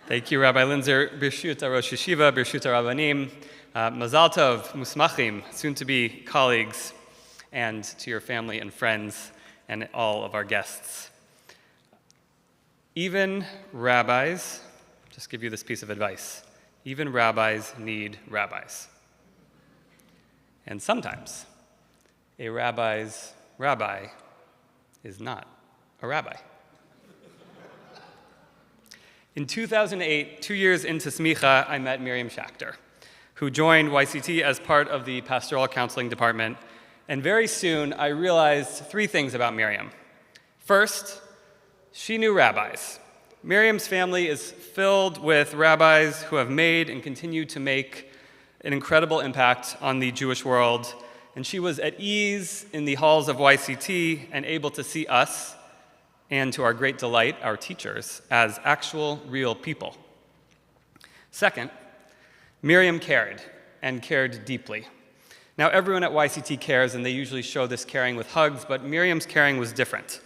Thank you, Rabbi Linzer. Birshut Rosh Yeshiva, Birshut Rabbanim, Mazal Tov, Musmachim, soon-to-be colleagues, and to your family and friends and all of our guests. Even rabbis, just give you this piece of advice, even rabbis need rabbis. And sometimes a rabbi's rabbi is not a rabbi. In 2008, 2 years into Smicha, I met Miriam Schacter, who joined YCT as part of the pastoral counseling department. And very soon, I realized three things about Miriam. First, she knew rabbis. Miriam's family is filled with rabbis who have made and continue to make an incredible impact on the Jewish world. And she was at ease in the halls of YCT and able to see us, and to our great delight, our teachers, as actual, real people. Second, Miriam cared, and cared deeply. Now, everyone at YCT cares, and they usually show this caring with hugs, but Miriam's caring was different.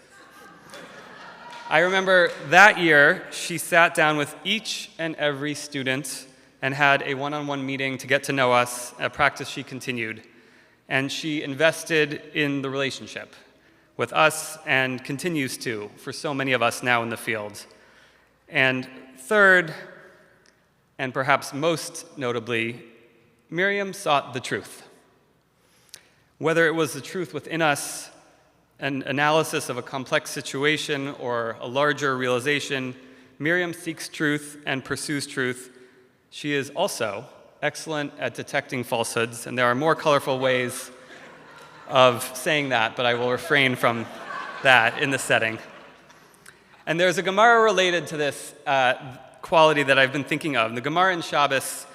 I remember that year, she sat down with each and every student and had a one-on-one meeting to get to know us, a practice she continued. And she invested in the relationship with us and continues to for so many of us now in the field. And third, and perhaps most notably, Miriam sought the truth. Whether it was the truth within us, an analysis of a complex situation, or a larger realization, Miriam seeks truth and pursues truth. She is also excellent at detecting falsehoods, and there are more colorful ways of saying that, but I will refrain from that in this setting. And there's a Gemara related to this quality that I've been thinking of. The Gemara in Shabbos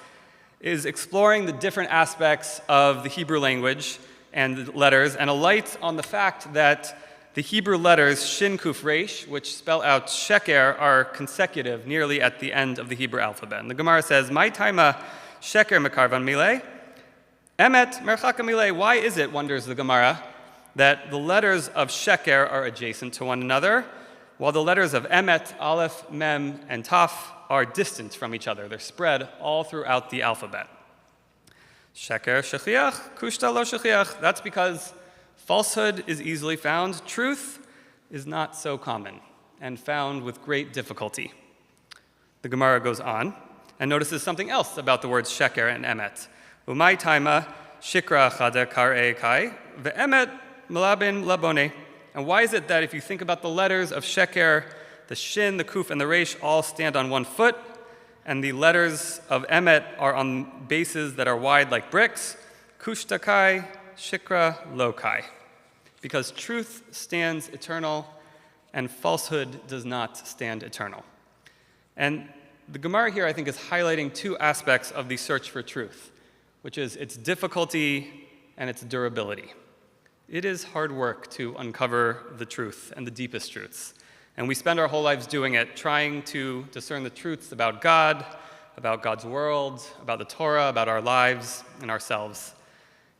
is exploring the different aspects of the Hebrew language and the letters, and a light on the fact that the Hebrew letters Shin Kuf Resh, which spell out Sheker, are consecutive nearly at the end of the Hebrew alphabet. And the Gemara says, "My taima Sheker mekarvan mileh, Emet merchaka mileh." Why is it, wonders the Gemara, that the letters of Sheker are adjacent to one another, while the letters of Emet, Aleph, Mem, and Taf are distant from each other? They're spread all throughout the alphabet. Sheker shechiach, kushta lo shechiach. That's because falsehood is easily found. Truth is not so common and found with great difficulty. The Gemara goes on and notices something else about the words Sheker and Emet. Umay taima shikra chada kar'e kai ve'emet melabin labone. And why is it that if you think about the letters of Sheker, the Shin, the Kuf, and the Resh all stand on one foot, and the letters of Emet are on bases that are wide like bricks? Kushta kai, shikra lo kai. Because truth stands eternal, and falsehood does not stand eternal. And the Gemara here, I think, is highlighting two aspects of the search for truth, which is its difficulty and its durability. It is hard work to uncover the truth and the deepest truths. And we spend our whole lives doing it, trying to discern the truths about God, about God's world, about the Torah, about our lives and ourselves.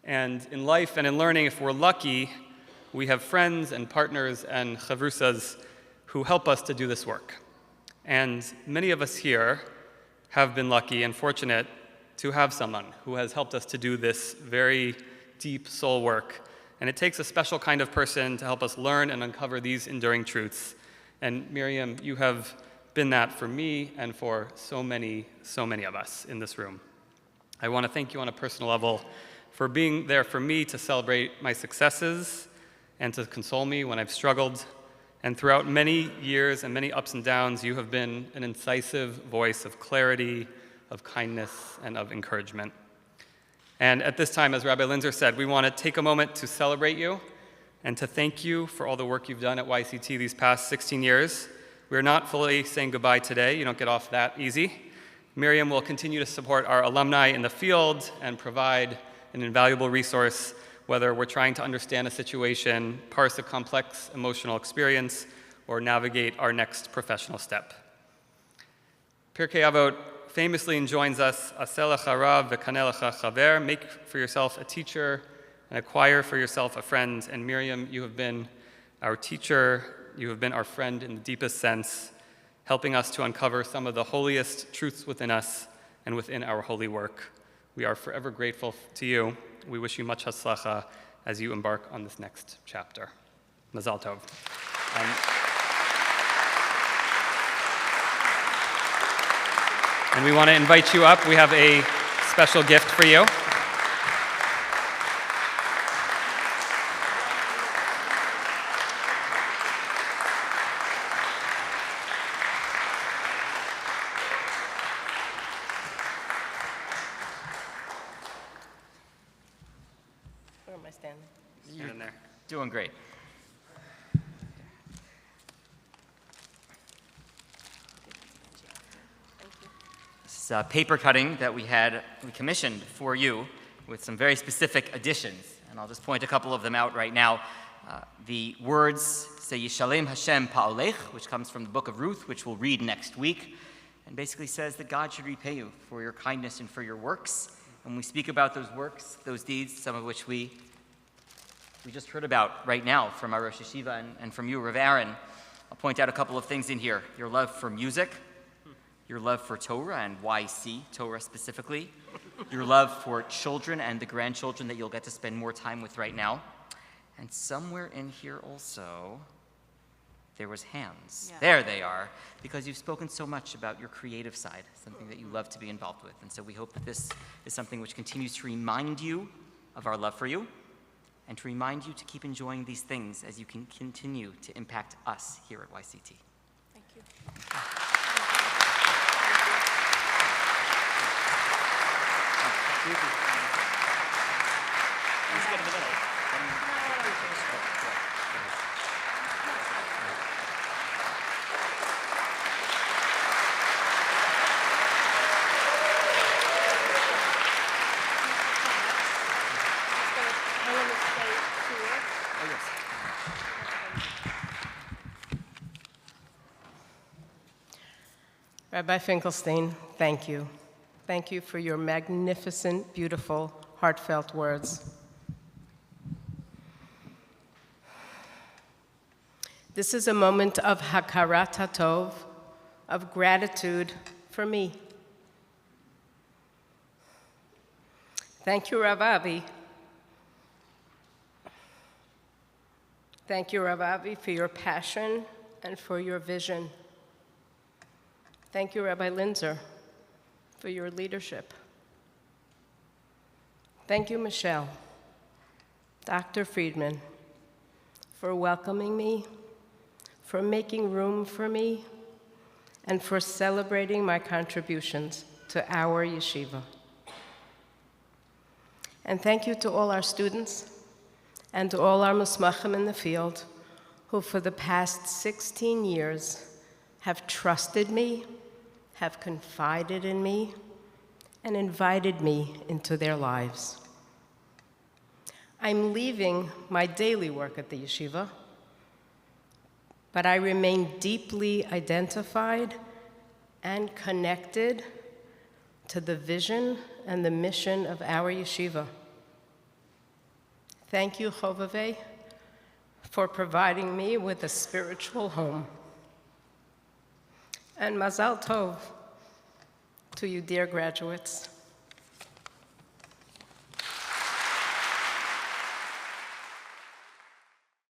And in life and in learning, if we're lucky, we have friends and partners and chavrusas who help us to do this work. And many of us here have been lucky and fortunate to have someone who has helped us to do this very deep soul work. And it takes a special kind of person to help us learn and uncover these enduring truths. And Miriam, you have been that for me and for so many of us in this room. I want to thank you on a personal level for being there for me to celebrate my successes and to console me when I've struggled. And throughout many years and many ups and downs, you have been an incisive voice of clarity, of kindness, and of encouragement. And at this time, as Rabbi Linzer said, we want to take a moment to celebrate you and to thank you for all the work you've done at YCT these past 16 years. We're not fully saying goodbye today. You don't get off that easy. Miriam will continue to support our alumni in the field and provide an invaluable resource, whether we're trying to understand a situation, parse a complex emotional experience, or navigate our next professional step. Pirkei Avot famously enjoins us, "Aseh lecha rav v'kaneh lecha chaver," make for yourself a teacher and acquire for yourself a friend. And Miriam, you have been our teacher, you have been our friend in the deepest sense, helping us to uncover some of the holiest truths within us and within our holy work. We are forever grateful to you. We wish you much hatzlacha as you embark on this next chapter. Mazal tov. And we want to invite you up. We have a special gift for you. Where am I standing? Stand in there. Doing great. This is a paper cutting that we commissioned for you with some very specific additions, and I'll just point a couple of them out right now. The words say Yishalem Hashem Pa'olech, which comes from the book of Ruth, which we'll read next week, and basically says that God should repay you for your kindness and for your works. And when we speak about those works, those deeds, some of which we just heard about right now from our Rosh Yeshiva and from you, Rabbi Aaron, I'll point out a couple of things in here. Your love for music, your love for Torah and YC, Torah specifically, your love for children and the grandchildren that you'll get to spend more time with right now. And somewhere in here also, there was hands. Yeah. There they are, because you've spoken so much about your creative side, something that you love to be involved with. And so we hope that this is something which continues to remind you of our love for you and to remind you to keep enjoying these things as you can continue to impact us here at YCT. Thank you. Rabbi Finkelstein, thank you. Thank you for your magnificent, beautiful, heartfelt words. This is a moment of hakarat hatov, of gratitude for me. Thank you, Rav Avi. Thank you, Rav Avi, for your passion and for your vision. Thank you, Rabbi Linzer, for your leadership. Thank you, Michelle, Dr. Friedman, for welcoming me, for making room for me, and for celebrating my contributions to our yeshiva. And thank you to all our students and to all our musmachim in the field who for the past 16 years have trusted me, have confided in me, and invited me into their lives. I'm leaving my daily work at the yeshiva, but I remain deeply identified and connected to the vision and the mission of our yeshiva. Thank you, Chovevei, for providing me with a spiritual home. And Mazal Tov to you, dear graduates.